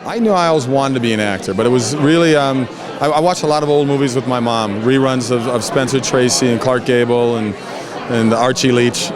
I knew I always wanted to be an actor, but it was really, I watched a lot of old movies with my mom, reruns of Spencer Tracy and Clark Gable and Archie Leach.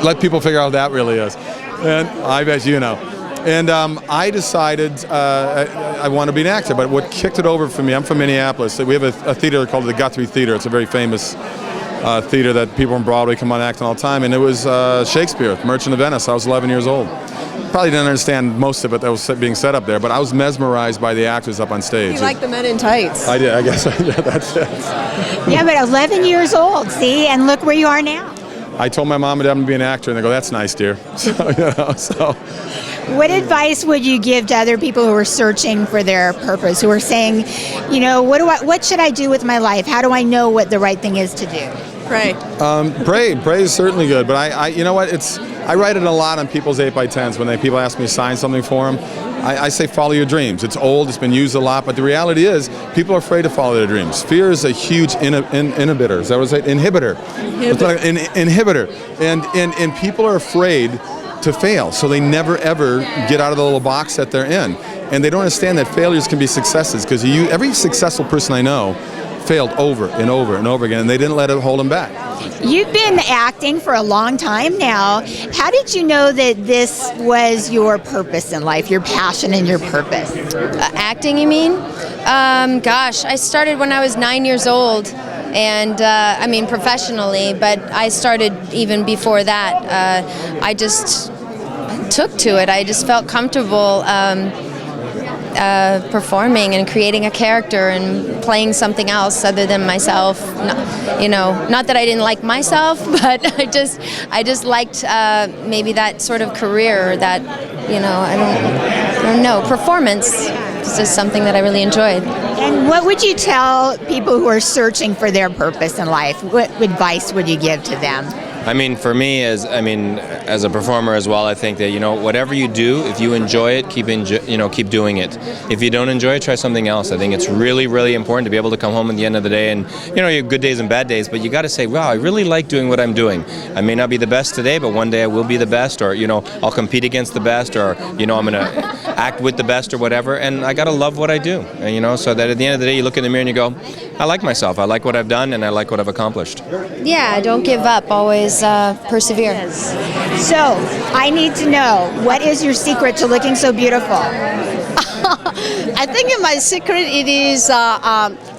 let people figure out what that really is. And I bet you know. And I decided I want to be an actor, but what kicked it over for me, I'm from Minneapolis. We have a theater called the Guthrie Theater. It's a very famous theater that people from Broadway come on acting all the time, and it was Shakespeare, Merchant of Venice. I was 11 years old. Probably didn't understand most of it that was being set up there, but I was mesmerized by the actors up on stage. You like the men in tights. I did, I guess. Yeah, that's it. Yeah, but 11 years old, see, and look where you are now. I told my mom and dad I'm going to be an actor, and they go, "That's nice, dear." So. What advice would you give to other people who are searching for their purpose, who are saying, you know, what should I do with my life? How do I know what the right thing is to do? Pray. Pray is certainly good, but I you know what, I write it a lot on people's 8x10s when people ask me to sign something for them. I say follow your dreams. It's old, it's been used a lot, but the reality is people are afraid to follow their dreams. Fear is a huge inhibitor. Is that what I say? Inhibitor. Inhibitor. And people are afraid to fail, so they never ever get out of the little box that they're in. And they don't understand that failures can be successes, because every successful person I know failed over and over and over again, and they didn't let it hold them back. You've been acting for a long time now. How did you know that this was your purpose in life, your passion and your purpose? Acting, you mean? Gosh, I started when I was 9 years old, and I mean professionally, but I started even before that. I just took to it. I just felt comfortable performing and creating a character and playing something else other than myself. Not that I didn't like myself, but I just liked maybe that sort of career, that I don't know, performance is just something that I really enjoyed. And what would you tell people who are searching for their purpose in life? What advice would you give to them? I mean, for me, as a performer as well, I think that, whatever you do, if you enjoy it, keep doing it. If you don't enjoy it, try something else. I think it's really, really important to be able to come home at the end of the day, and you have good days and bad days, but you got to say, wow, I really like doing what I'm doing. I may not be the best today, but one day I will be the best, or I'll compete against the best, or I'm going to act with the best or whatever, and I got to love what I do. And so that at the end of the day, you look in the mirror and you go, I like myself, I like what I've done, and I like what I've accomplished. Yeah, don't give up, always persevere. So, I need to know, what is your secret to looking so beautiful? I think my secret it is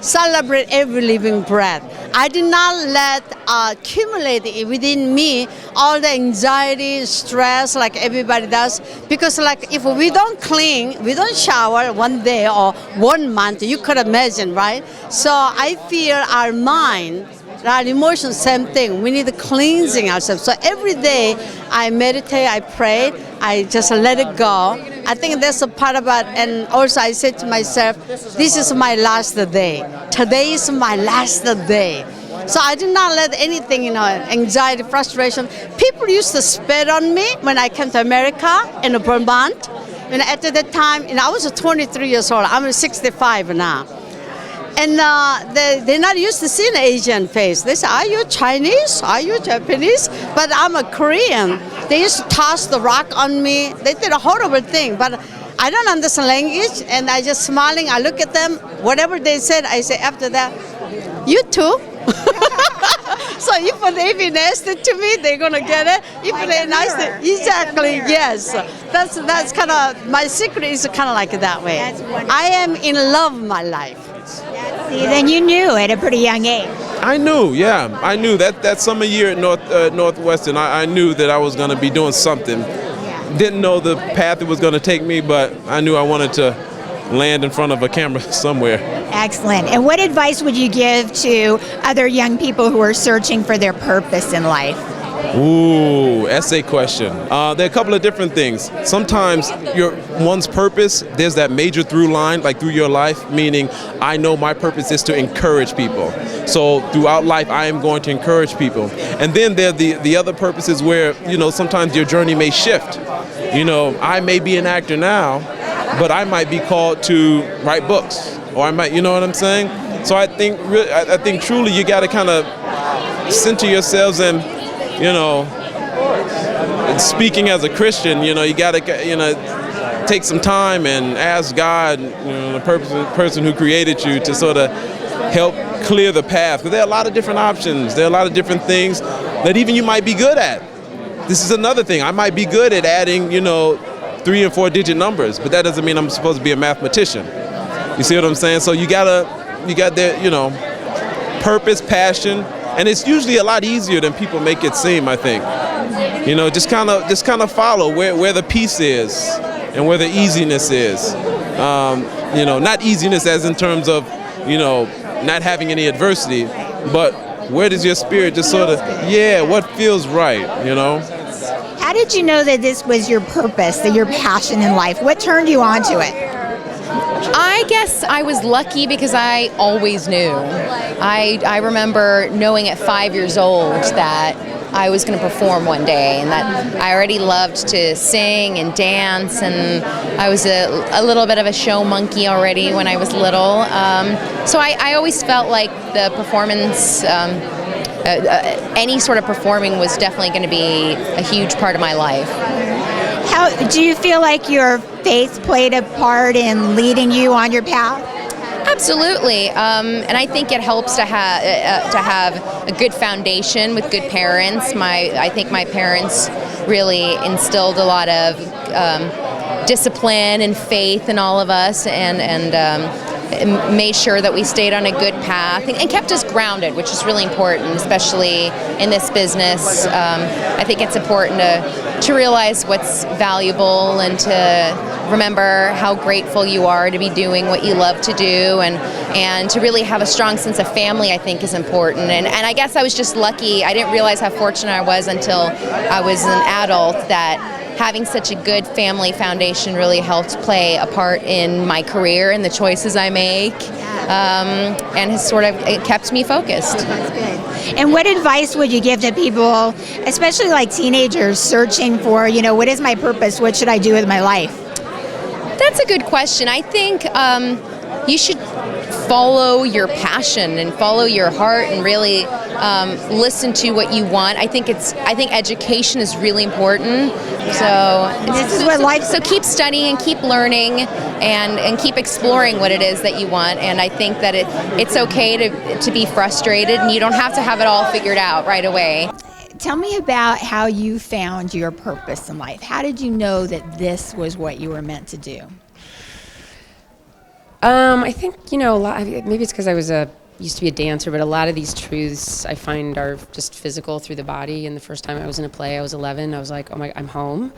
celebrate every living breath. I did not let accumulate within me all the anxiety, stress like everybody does. Because like if we don't clean, we don't shower one day or 1 month, you could imagine, right? So I feel our mind, our emotions, same thing. We need cleansing ourselves. So every day I meditate, I pray, I just let it go. I think that's a part of it. And also I said to myself, this is my last day. Today is my last day. So I did not let anything, anxiety, frustration. People used to spit on me when I came to America in Vermont. And at that time, I was 23 years old. I'm 65 now. And they're not used to seeing an Asian face. They say, are you Chinese? Are you Japanese? But I'm a Korean. They used to toss the rock on me. They did a horrible thing. But I don't understand language. And I just smiling. I look at them. Whatever they said, I say after that, you too. So if they be nasty to me, they're going to get it. If they're nice, exactly, yes. That's kind of, my secret is kind of like that way. I am in love with my life. See, then you knew at a pretty young age. I knew, yeah. I knew that summer year at Northwestern, I knew that I was going to be doing something. Didn't know the path it was going to take me, but I knew I wanted to land in front of a camera somewhere. Excellent. And what advice would you give to other young people who are searching for their purpose in life? Ooh, essay question. There are a couple of different things. Sometimes one's purpose, there's that major through line, like through your life, meaning I know my purpose is to encourage people. So throughout life, I am going to encourage people. And then there are the other purposes where, sometimes your journey may shift. I may be an actor now, but I might be called to write books, or I might, you know what I'm saying? So I think truly you got to kind of center yourselves and, speaking as a Christian, you got to, take some time and ask God, the person who created you, to sort of help clear the path. Because there are a lot of different options. There are a lot of different things that even you might be good at. This is another thing. I might be good at adding, 3 and 4 digit numbers, but that doesn't mean I'm supposed to be a mathematician. You see what I'm saying? So you got their, purpose, passion, and it's usually a lot easier than people make it seem, I think. Just kind of follow where the peace is and where the easiness is. Not easiness as in terms of, not having any adversity, but where does your spirit just sort of, what feels right, How did you know that this was your purpose, that your passion in life? What turned you on to it? I guess I was lucky because I always knew. I remember knowing at 5 years old that I was going to perform one day, and that I already loved to sing and dance, and I was a little bit of a show monkey already when I was little. So I always felt like the performance, any sort of performing was definitely going to be a huge part of my life. How do you feel like your faith played a part in leading you on your path? Absolutely, and I think it helps to have a good foundation with good parents. I think my parents really instilled a lot of discipline and faith in all of us, and made sure that we stayed on a good path and kept us grounded, which is really important, especially in this business. I think it's important to realize what's valuable and to remember how grateful you are to be doing what you love to do, and to really have a strong sense of family, I think, is important. And I guess I was just lucky. I didn't realize how fortunate I was until I was an adult, that having such a good family foundation really helped play a part in my career and the choices I make, and has sort of kept me focused. That's good. And what advice would you give to people, especially like teenagers, searching for, what is my purpose? What should I do with my life? That's a good question. I think you should follow your passion and follow your heart and really listen to what you want. I think education is really important. So keep studying, keep learning, and keep exploring what it is that you want. And I think that it's okay to be frustrated, and you don't have to have it all figured out right away. Tell me about how you found your purpose in life. How did you know that this was what you were meant to do? I think, a lot, maybe it's because I used to be a dancer, but a lot of these truths I find are just physical through the body. And the first time I was in a play, I was 11. I was like, oh my, I'm home.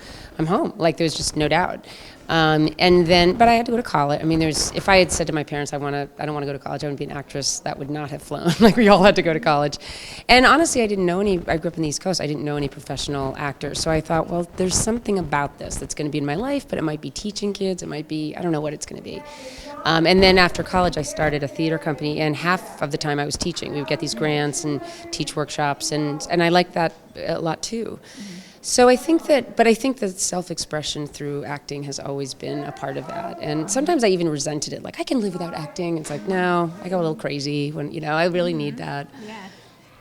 Like, there's just no doubt. But I had to go to college. I mean, if I had said to my parents, I don't want to go to college, I want to be an actress, that would not have flown. Like, we all had to go to college. And honestly, I grew up in the East Coast, I didn't know any professional actors. So I thought, well, there's something about this that's going to be in my life, but it might be teaching kids, it might be, I don't know what it's going to be. And then after college, I started a theater company, and half of the time I was teaching. We would get these grants and teach workshops, and I liked that a lot too. Mm-hmm. So I think that self-expression through acting has always been a part of that. And sometimes I even resented it, like, I can live without acting. It's like, no, I go a little crazy when, I really need that.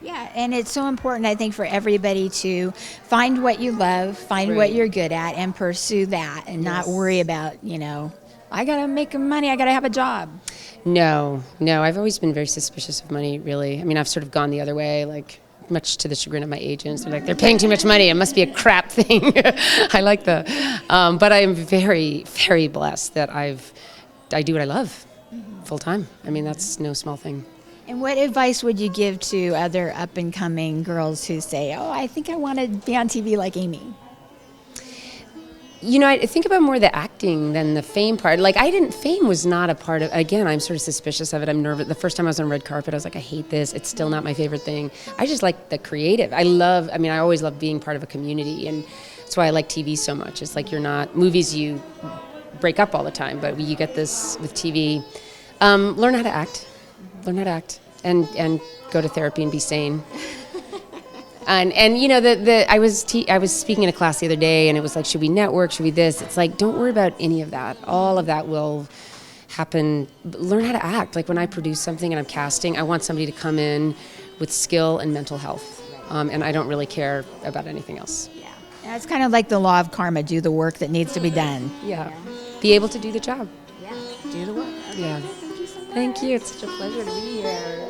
Yeah, and it's so important, I think, for everybody to find what you love, find what you're good at, and pursue that, and not worry about, I gotta make money, I gotta have a job. No, I've always been very suspicious of money, really. I mean, I've sort of gone the other way, like, much to the chagrin of my agents. They're like, they're paying too much money, it must be a crap thing. I like but I am very, very blessed that I do what I love full time. I mean, that's no small thing. And what advice would you give to other up-and-coming girls who say, oh, I think I want to be on TV like Amy? I think about more the acting than the fame part. Like, fame was not a part of, again, I'm sort of suspicious of it. I'm nervous. The first time I was on red carpet, I was like, I hate this. It's still not my favorite thing. I just like the creative. I always love being part of a community, and that's why I like TV so much. It's like movies you break up all the time, but you get this with TV. Learn how to act. And go to therapy and be sane. And I was speaking in a class the other day, and it was like, should we network? Should we this? It's like, don't worry about any of that. All of that will happen. Learn how to act. Like, when I produce something and I'm casting, I want somebody to come in with skill and mental health, and I don't really care about anything else. Yeah, It's kind of like the law of karma. Do the work that needs to be done. Yeah. Be able to do the job. Do the work. Yeah. Thank you. It's such a pleasure to be here.